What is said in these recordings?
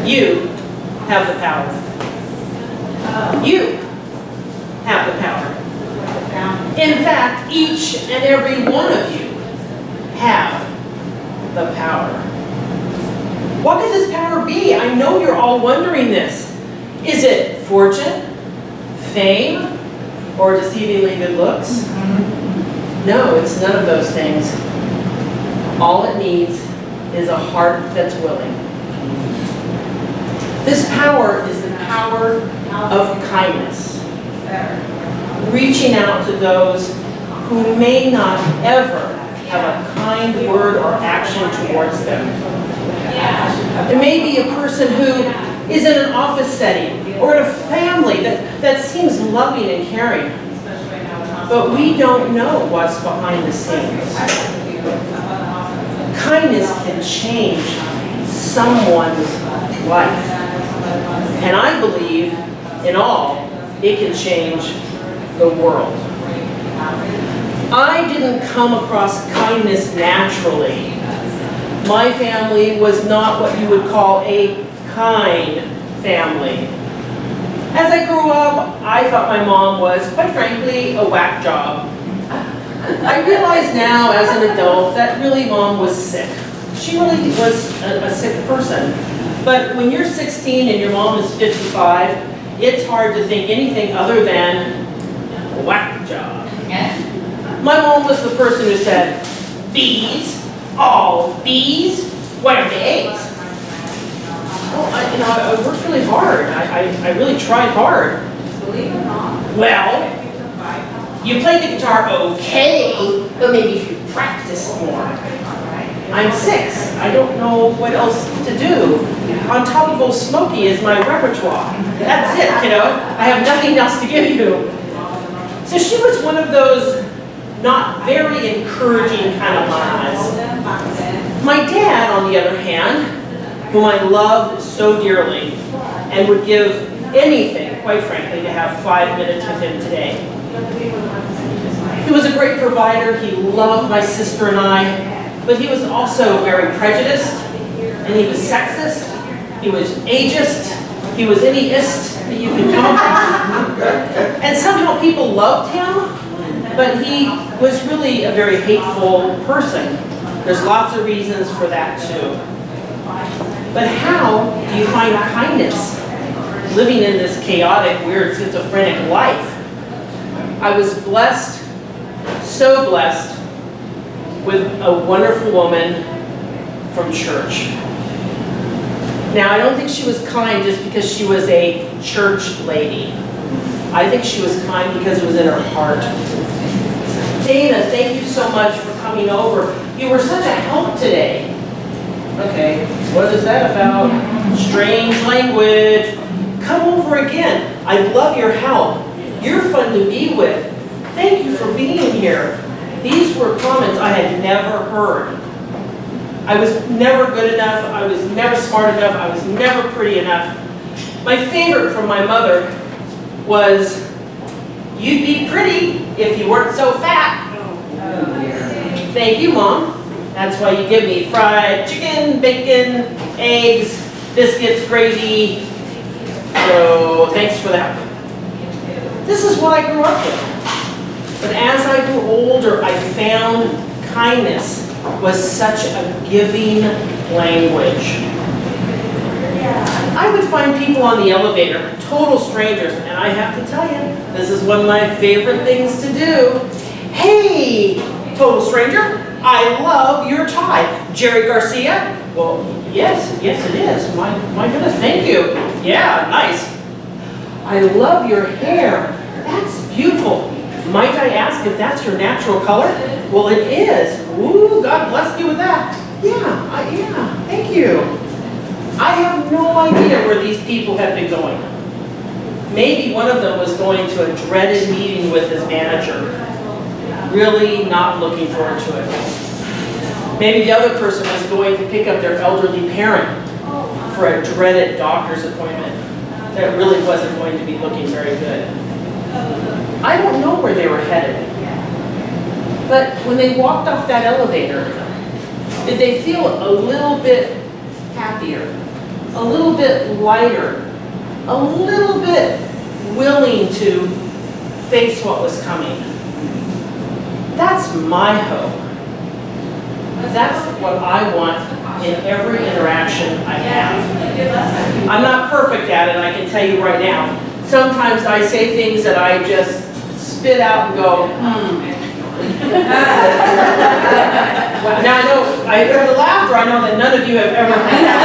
You have the power. You have the power. In fact, each and every one of you have the power. What could this power be? I know you're all wondering this. Is it fortune, fame, or deceivingly good looks? No, it's none of those things. All it needs is a heart that's willing. This power is the power of kindness. Reaching out to those who may not ever have a kind word or action towards them. It may be a person who is in an office setting or in a family that seems loving and caring. But we don't know what's behind the scenes. Kindness can change someone's life. And I believe, in all, it can change the world. I didn't come across kindness naturally. My family was not what you would call a kind family. As I grew up, I thought my mom was, quite frankly, a whack job. I realize now as an adult that really Mom was sick. She really was a sick person. But when you're 16 and your mom is 55, it's hard to think anything other than a whack job. My mom was the person who said, B's, all B's, what are the A's? Well, I worked really hard. I really tried hard. Believe it or not. Well, you played the guitar okay, but maybe if you practice more. I'm 6. I don't know what else to do. On top of Old Smoky is my repertoire. That's it, kiddo. I have nothing else to give you. So she was one of those not very encouraging kind of mamas. My dad, on the other hand, whom I loved so dearly and would give anything, quite frankly, to have 5 minutes with him today. He was a great provider. He loved my sister and I, but he was also very prejudiced, and he was sexist, he was ageist, he was anyist that you can come across. And somehow people loved him, but he was really a very hateful person. There's lots of reasons for that too. But how do you find kindness living in this chaotic, weird, schizophrenic life? I was blessed, so blessed, with a wonderful woman from church. Now, I don't think she was kind just because she was a church lady. I think she was kind because it was in her heart. Dana, thank you so much for coming over. You were such a help today. Okay, what is that about? Strange language. Come over again. I love your help. You're fun to be with. Thank you for being here. These were comments I had never heard. I was never good enough. I was never smart enough. I was never pretty enough. My favorite from my mother was, "You'd be pretty if you weren't so fat." Thank you, Mom. That's why you give me fried chicken, bacon, eggs, biscuits, gravy. So thanks for that. This is what I grew up with. But as I grew older, I found kindness was such a giving language. I would find people on the elevator, total strangers, and I have to tell you, this is one of my favorite things to do. Hey, total stranger, I love your tie. Jerry Garcia? Well, yes it is. My goodness, thank you. Yeah, nice. I love your hair. That's beautiful. Might I ask if that's your natural color? Well, it is. Ooh, God bless you with that. Yeah, thank you. I have no idea where these people have been going. Maybe one of them was going to a dreaded meeting with his manager. Really not looking forward to it. Maybe the other person was going to pick up their elderly parent for a dreaded doctor's appointment that really wasn't going to be looking very good. I don't know where they were headed. But when they walked off that elevator, did they feel a little bit happier? a little bit lighter, a little bit willing to face what was coming. That's my hope. That's what I want in every interaction I have. I'm not perfect at it, I can tell you right now. Sometimes I say things that I just spit out and go, Now I know, I heard the laughter, I know that none of you have ever had that.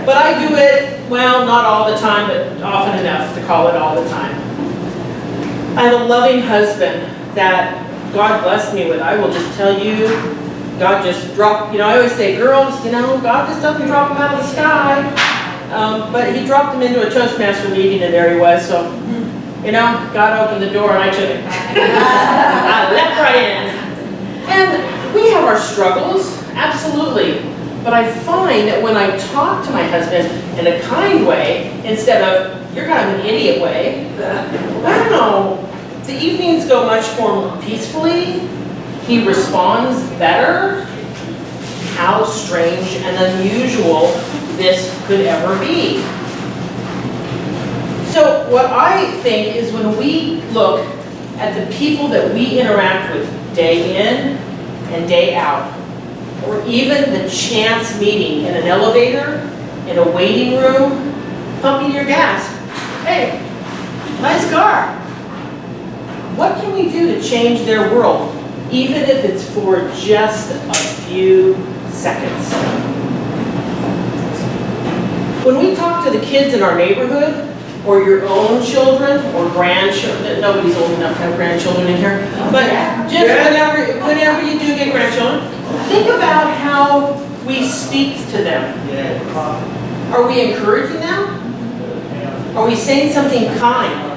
But I do it, well, not all the time, but often enough to call it all the time. I have a loving husband that God blessed me with. I will just tell you, God just dropped, I always say, girls, God just doesn't drop them out of the sky. But he dropped them into a Toastmaster meeting and there he was, so, God opened the door and I took it. I leapt right in. And we have our struggles, absolutely. But I find that when I talk to my husband in a kind way, instead of, you're kind of an idiot way, I don't know, the evenings go much more peacefully. He responds better. How strange and unusual this could ever be. So what I think is when we look at the people that we interact with day in and day out, or even the chance meeting in an elevator, in a waiting room, pumping your gas. Hey, nice car. What can we do to change their world, even if it's for just a few seconds? When we talk to the kids in our neighborhood, or your own children, or grandchildren, nobody's old enough to have grandchildren in here, but just whenever you do get grandchildren, think about how we speak to them. Are we encouraging them? Are we saying something kind?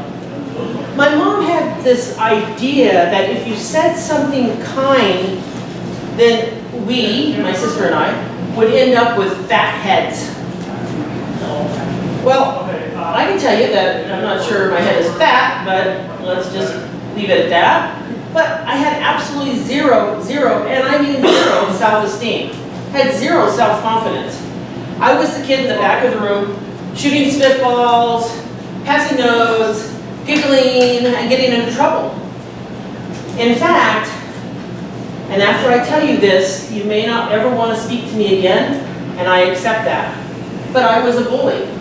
My mom had this idea that if you said something kind, then we, my sister and I, would end up with fat heads. Well, I can tell you that I'm not sure my head is fat, but let's just leave it at that. But I had absolutely zero, and I mean zero self-esteem. Had zero self-confidence. I was the kid in the back of the room, shooting spitballs, passing notes, giggling, and getting into trouble. In fact, and after I tell you this, you may not ever want to speak to me again, and I accept that. But I was a bully.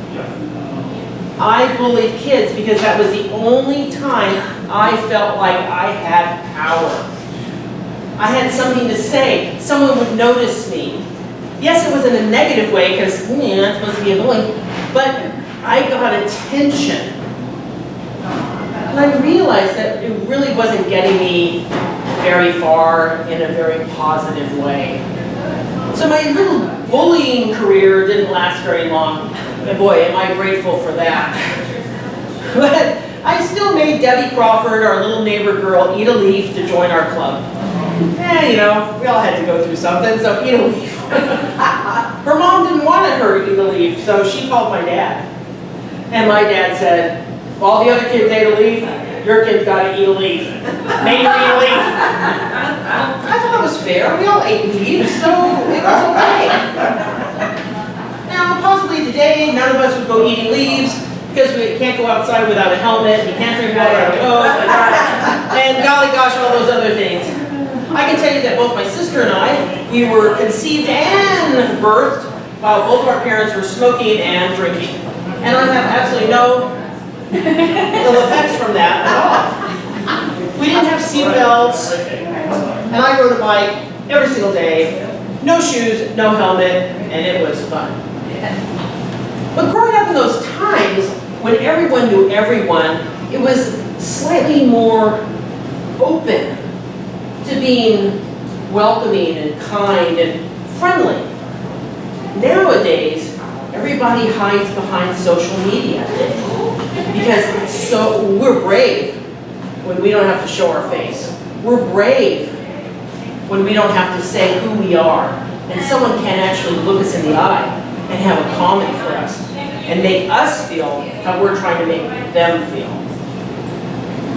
I bullied kids because that was the only time I felt like I had power. I had something to say. Someone would notice me. Yes, it was in a negative way because I'm supposed to be a bully, but I got attention. And I realized that it really wasn't getting me very far in a very positive way. So my little bullying career didn't last very long. And boy, am I grateful for that. But I still made Debbie Crawford, our little neighbor girl, eat a leaf to join our club. We all had to go through something, so eat a leaf. Her mom didn't want her to eat a leaf, so she called my dad. And my dad said, if all the other kids ate a leaf, your kid's got to eat a leaf. Made her eat a leaf. I thought it was fair. We all ate leaves, so it was okay. Now, possibly today, none of us would go eating leaves because we can't go outside without a helmet, you can't drink water out of a hose, and golly gosh, all those other things. I can tell you that both my sister and I, we were conceived and birthed while both of our parents were smoking and drinking. And I have absolutely no ill effects from that at all. We didn't have seat belts, and I rode a bike every single day, no shoes, no helmet, and it was fun. But growing up in those times, when everyone knew everyone, it was slightly more open to being welcoming and kind and friendly. Nowadays, everybody hides behind social media because we're brave when we don't have to show our face. We're brave when we don't have to say who we are, and someone can actually look us in the eye and have a comment for us and make us feel how we're trying to make them feel.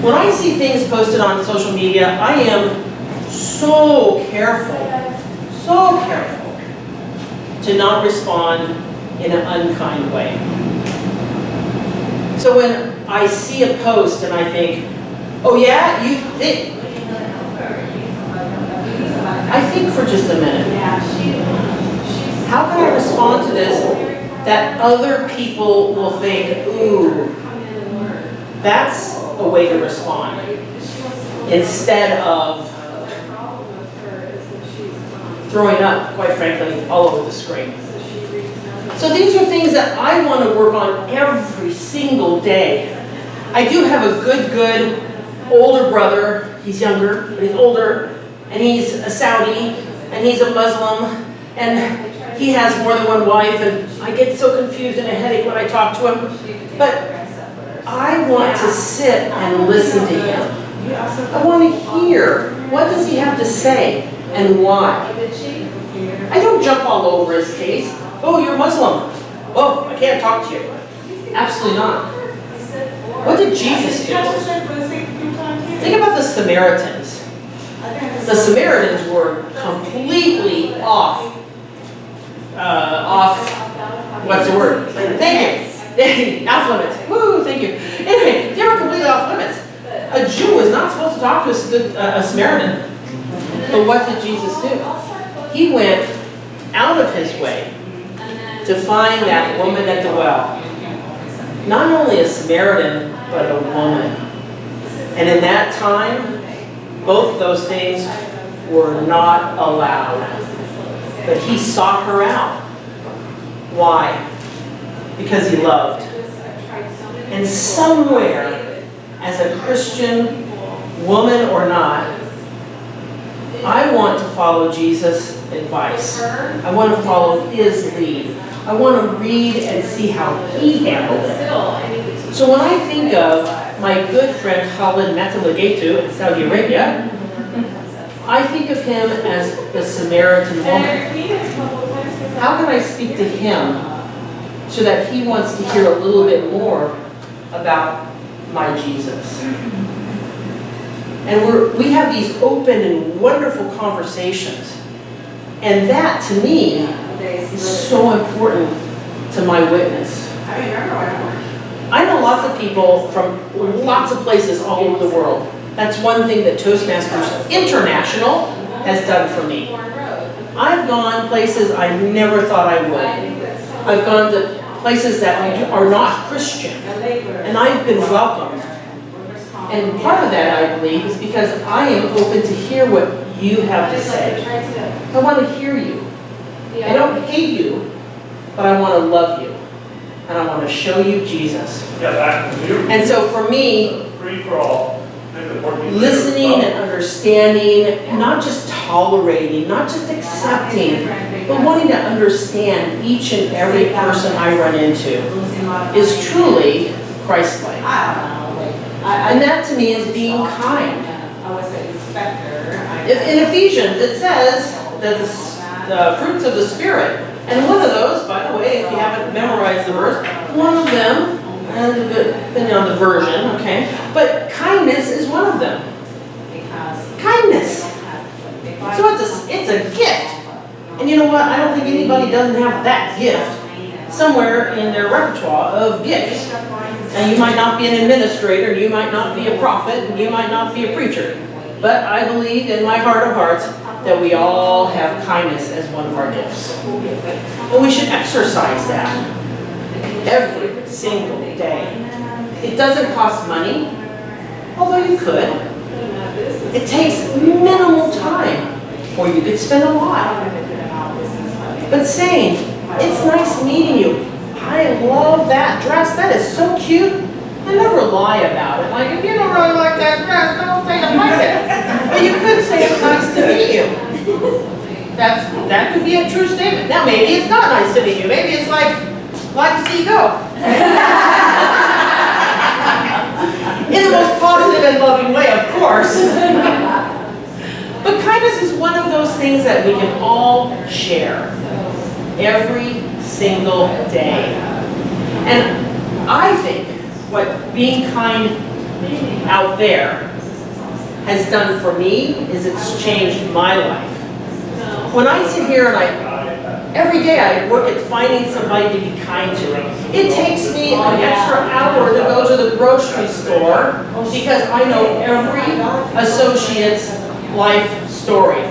When I see things posted on social media, I am so careful to not respond in an unkind way. So when I see a post and I think, oh yeah, you think, I think for just a minute, how can I respond to this that other people will think, ooh, that's a way to respond, instead of throwing up, quite frankly, all over the screen. So these are things that I want to work on every single day. I do have a good older brother. He's younger, but he's older, and he's a Saudi, and he's a Muslim, and he has more than one wife, and I get so confused and a headache when I talk to him. But I want to sit and listen to him. I want to hear, what does he have to say and why? I don't jump all over his case. Oh, you're Muslim. Oh, I can't talk to you. Absolutely not. What did Jesus do? Think about the Samaritans. The Samaritans were completely off, what's the word? Thank you. Off limits. Woo, thank you. Anyway, they were completely off limits. A Jew was not supposed to talk to a Samaritan. But what did Jesus do? He went out of his way to find that woman at the well. Not only a Samaritan, but a woman. And in that time, both those things were not allowed. But he sought her out. Why? Because he loved. And somewhere, as a Christian, woman or not, I want to follow Jesus' advice. I want to follow his lead. I want to read and see how he handled it. So when I think of my good friend Khalid Matalagaitu in Saudi Arabia, I think of him as the Samaritan woman. How can I speak to him so that he wants to hear a little bit more about my Jesus? And we have these open and wonderful conversations. And that, to me, is so important to my witness. I know lots of people from lots of places all over the world. That's one thing that Toastmasters International has done for me. I've gone places I never thought I would. I've gone to places that are not Christian, and I've been welcomed. And part of that, I believe, is because I am open to hear what you have to say. I want to hear you. I don't hate you, but I want to love you. And I want to show you Jesus. And so for me, listening and understanding, not just tolerating, not just accepting, but wanting to understand each and every person I run into is truly Christ-like. And that to me is being kind. In Ephesians it says that the fruits of the Spirit, and one of those, by the way, if you haven't memorized the verse, one of them, and depending on the version, okay, but kindness is one of them. Kindness. So it's a gift. And you know what? I don't think anybody doesn't have that gift somewhere in their repertoire of gifts. And you might not be an administrator, you might not be a prophet, and you might not be a preacher. But I believe in my heart of hearts that we all have kindness as one of our gifts. And we should exercise that every single day. It doesn't cost money, although you could. It takes minimal time, or you could spend a lot. But saying, it's nice meeting you. I love that dress. That is so cute. I never lie about it. Like, if you don't really like that dress, don't say I like it. But you could say it's nice to meet you. That could be a true statement. Now, maybe it's not nice to meet you. Maybe it's like to see you go. In the most positive and loving way, of course. But kindness is one of those things that we can all share every single day. And I think what being kind out there has done for me is it's changed my life. When I sit here and Every day I work at finding somebody to be kind to. It takes me an extra hour to go to the grocery store because I know every associate's life story.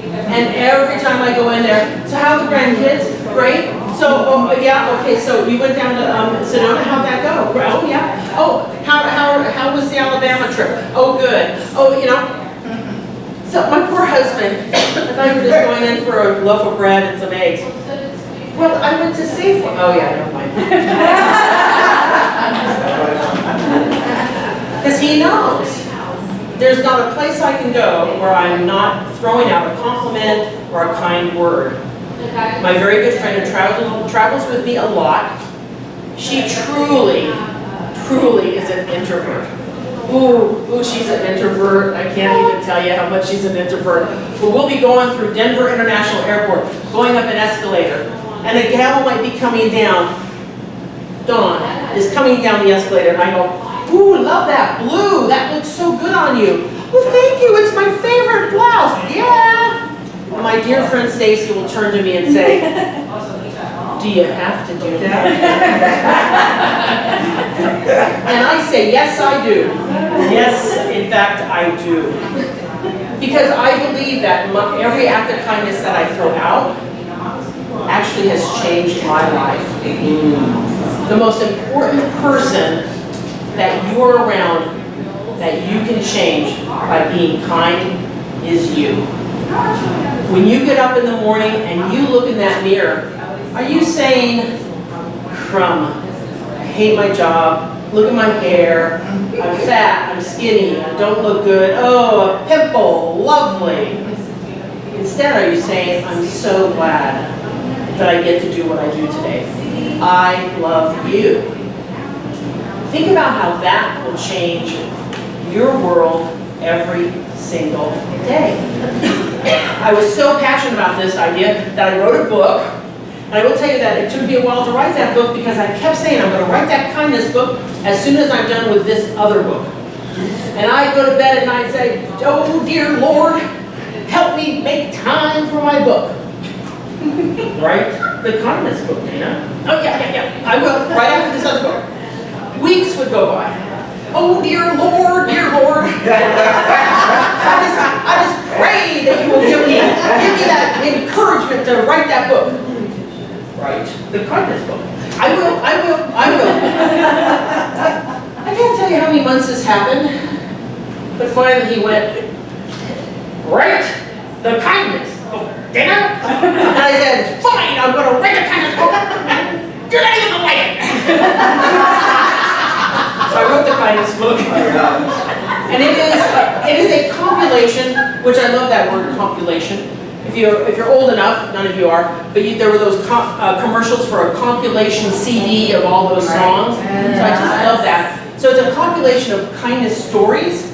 And every time I go in there, so how are the grandkids? Great. So, yeah, okay, so you went down to Sedona, how'd that go? Oh, yeah. Oh, how was the Alabama trip? Oh, good. Oh, you know. So my poor husband, I thought he was just going in for a loaf of bread and some eggs. Well, I went to Safeway. Oh, yeah, never mind. Because he knows. There's not a place I can go where I'm not throwing out a compliment or a kind word. My very good friend who travels with me a lot, she truly is an introvert. Ooh, she's an introvert. I can't even tell you how much she's an introvert. But we'll be going through Denver International Airport, going up an escalator, and a gal might be coming down. Dawn is coming down the escalator, and I go, ooh, love that blue. That looks so good on you. Oh, thank you. It's my favorite blouse. Yeah. And my dear friend Stacy will turn to me and say, do you have to do that? And I say, yes, I do. Yes, in fact, I do. Because I believe that every act of kindness that I throw out actually has changed my life. The most important person that you're around that you can change by being kind is you. When you get up in the morning and you look in that mirror, are you saying, crumb, I hate my job, look at my hair, I'm fat, I'm skinny, I don't look good, oh, a pimple, lovely. Instead, are you saying, I'm so glad that I get to do what I do today. I love you. Think about how that will change your world every single day. I was so passionate about this idea that I wrote a book. And I will tell you that it took me a while to write that book because I kept saying I'm going to write that kindness book as soon as I'm done with this other book. And I go to bed at night and say, oh dear Lord, help me make time for my book. Right? The kindness book, Dana. Oh yeah. I will, right after this other book. Weeks would go by. Oh dear Lord, dear Lord. I just pray that you will give me that encouragement to write that book. Right? The kindness book. I will. I can't tell you how many months this happened, but finally he went, write the kindness book, Dana. And I said, fine, I'm going to write the kindness book. You're not even going to like it. So I wrote the kindness book. And it is a compilation, which I love that word, compilation. If you're old enough, none of you are, but there were those commercials for a compilation CD of all those songs. So I just love that. So it's a compilation of kindness stories.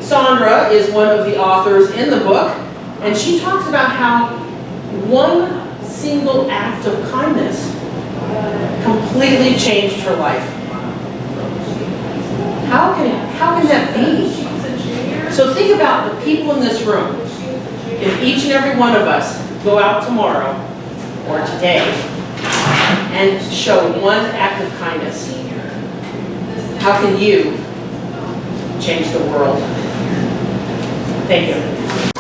Sandra is one of the authors in the book, and she talks about how one single act of kindness completely changed her life. How can that be? So think about the people in this room. If each and every one of us go out tomorrow or today and show one act of kindness, how can you change the world? Thank you.